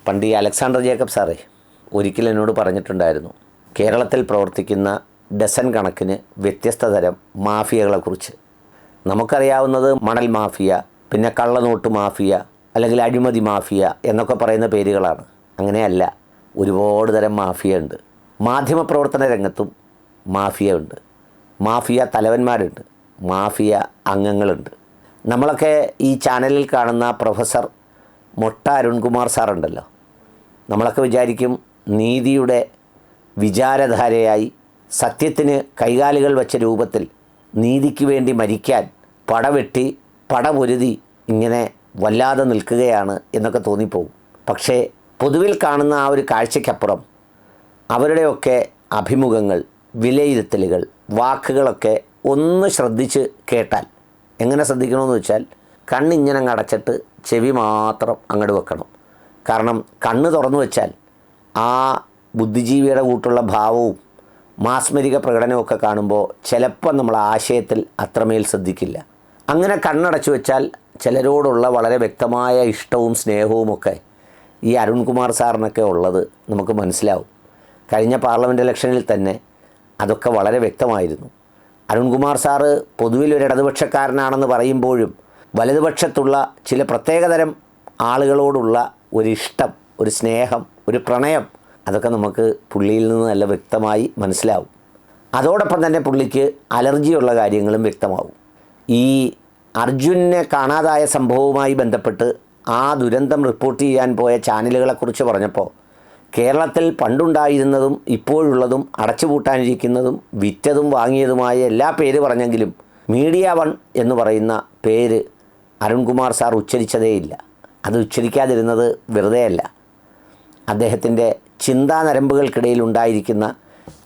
പണ്ട് ഈ Alexander Jacob സാറേ ഒരിക്കൽ എന്നോട് പറഞ്ഞിട്ടുണ്ടായിരുന്നു, കേരളത്തിൽ പ്രവർത്തിക്കുന്ന ഡസൻ കണക്കിന് വ്യത്യസ്ത തരം മാഫിയകളെക്കുറിച്ച്. നമുക്കറിയാവുന്നത് മണൽ മാഫിയ, പിന്നെ കള്ളനോട്ട് മാഫിയ, അല്ലെങ്കിൽ അഴിമതി മാഫിയ എന്നൊക്കെ പറയുന്ന പേരുകളാണ്. അങ്ങനെയല്ല, ഒരുപാട് തരം മാഫിയ ഉണ്ട്. മാധ്യമപ്രവർത്തന രംഗത്തും മാഫിയ ഉണ്ട്, മാഫിയ തലവന്മാരുണ്ട്, മാഫിയ അംഗങ്ങളുണ്ട്. നമ്മളൊക്കെ ഈ ചാനലിൽ കാണുന്ന പ്രൊഫസർ മൊട്ട അരുൺകുമാർ സാറുണ്ടല്ലോ, നമ്മളൊക്കെ വിചാരിക്കും നീതിയുടെ വിചാരധാരയായി സത്യത്തിന് കൈകാലുകൾ വച്ച രൂപത്തിൽ നീതിക്ക് വേണ്ടി മരിക്കാൻ പടവെട്ടി പടപൊരുതി ഇങ്ങനെ വല്ലാതെ നിൽക്കുകയാണ് എന്നൊക്കെ തോന്നിപ്പോവും. പക്ഷേ പൊതുവിൽ കാണുന്ന ആ ഒരു കാഴ്ചയ്ക്കപ്പുറം അവരുടെയൊക്കെ അഭിമുഖങ്ങൾ, വിലയിരുത്തലുകൾ, വാക്കുകളൊക്കെ ഒന്ന് ശ്രദ്ധിച്ച് കേട്ടാൽ, എങ്ങനെ ശ്രദ്ധിക്കണമെന്ന് വെച്ചാൽ കണ്ണിങ്ങനെ അടച്ചിട്ട് ചെവി മാത്രം അങ്ങോട്ട് വെക്കണം. കാരണം കണ്ണ് തുറന്നു വെച്ചാൽ ആ ബുദ്ധിജീവിയുടെ കൂട്ടുള്ള ഭാവവും മാസ്മരിക പ്രകടനമൊക്കെ കാണുമ്പോൾ ചിലപ്പോൾ നമ്മൾ ആശയത്തിൽ അത്രമേൽ ശ്രദ്ധിക്കില്ല. അങ്ങനെ കണ്ണടച്ചു വെച്ചാൽ ചിലരോടുള്ള വളരെ വ്യക്തമായ ഇഷ്ടവും സ്നേഹവുമൊക്കെ ഈ അരുൺകുമാർ സാറിനൊക്കെ ഉള്ളത് നമുക്ക് മനസ്സിലാവും. കഴിഞ്ഞ പാർലമെൻറ്റ് ഇലക്ഷനിൽ തന്നെ അതൊക്കെ വളരെ വ്യക്തമായിരുന്നു. അരുൺകുമാർ സാറ് പൊതുവിൽ ഒരു ഇടതുപക്ഷക്കാരനാണെന്ന് പറയുമ്പോഴും വലതുപക്ഷത്തുള്ള ചില പ്രത്യേകതരം ആളുകളോടുള്ള ഒരിഷ്ടം, ഒരു സ്നേഹം, ഒരു പ്രണയം, അതൊക്കെ നമുക്ക് പുള്ളിയിൽ നിന്ന് നല്ല വ്യക്തമായി മനസ്സിലാവും. അതോടൊപ്പം തന്നെ പുള്ളിക്ക് അലർജിയുള്ള കാര്യങ്ങളും വ്യക്തമാവും. ഈ അർജുനെ കാണാതായ സംഭവവുമായി ബന്ധപ്പെട്ട് ആ ദുരന്തം റിപ്പോർട്ട് ചെയ്യാൻ പോയ ചാനലുകളെക്കുറിച്ച് പറഞ്ഞപ്പോൾ കേരളത്തിൽ പണ്ടുണ്ടായിരുന്നതും ഇപ്പോഴുള്ളതും അടച്ചുപൂട്ടാനിരിക്കുന്നതും വിറ്റതും വാങ്ങിയതുമായ എല്ലാ പേര് പറഞ്ഞെങ്കിലും മീഡിയ വൺ എന്ന് പറയുന്ന പേര് അരുൺകുമാർ സാർ ഉച്ചരിച്ചതേയില്ല. അത് ഉച്ചരിക്കാതിരുന്നത് വെറുതെയല്ല. അദ്ദേഹത്തിൻ്റെ ചിന്താ നരമ്പുകൾക്കിടയിൽ ഉണ്ടായിരിക്കുന്ന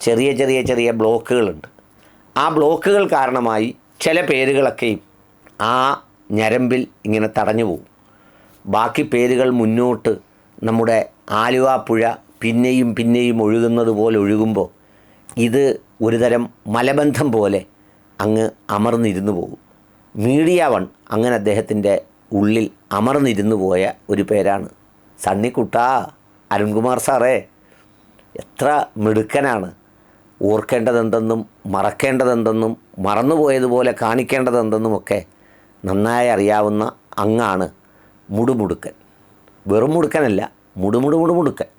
ചെറിയ ചെറിയ ചെറിയ ബ്ലോക്കുകളുണ്ട്. ആ ബ്ലോക്കുകൾ കാരണമായി ചില പേരുകളൊക്കെയും ആ ഞരമ്പിൽ ഇങ്ങനെ തടഞ്ഞു പോകും. ബാക്കി പേരുകൾ മുന്നോട്ട് നമ്മുടെ ആലുവ പുഴ പിന്നെയും പിന്നെയും ഒഴുകുന്നത് പോലെ ഒഴുകുമ്പോൾ ഇത് ഒരുതരം മലബന്ധം പോലെ അങ്ങ് അമർന്നിരുന്നു പോകും. മീഡിയ വൺ അങ്ങനെ അദ്ദേഹത്തിൻ്റെ ഉള്ളിൽ അമർന്നിരുന്നു പോയ ഒരു പേരാണ്. സണ്ണിക്കുട്ടാ, അരുൺകുമാർ സാറേ എത്ര മിടുക്കനാണ്! ഓർക്കേണ്ടതെന്തെന്നും മറക്കേണ്ടതെന്തെന്നും മറന്നുപോയതുപോലെ കാണിക്കേണ്ടതെന്തെന്നുമൊക്കെ നന്നായി അറിയാവുന്ന അങ്ങാണ് മുടുമുടുക്കൻ. വെറും മുടുക്കനല്ല, മുടുമുടുക്കൻ.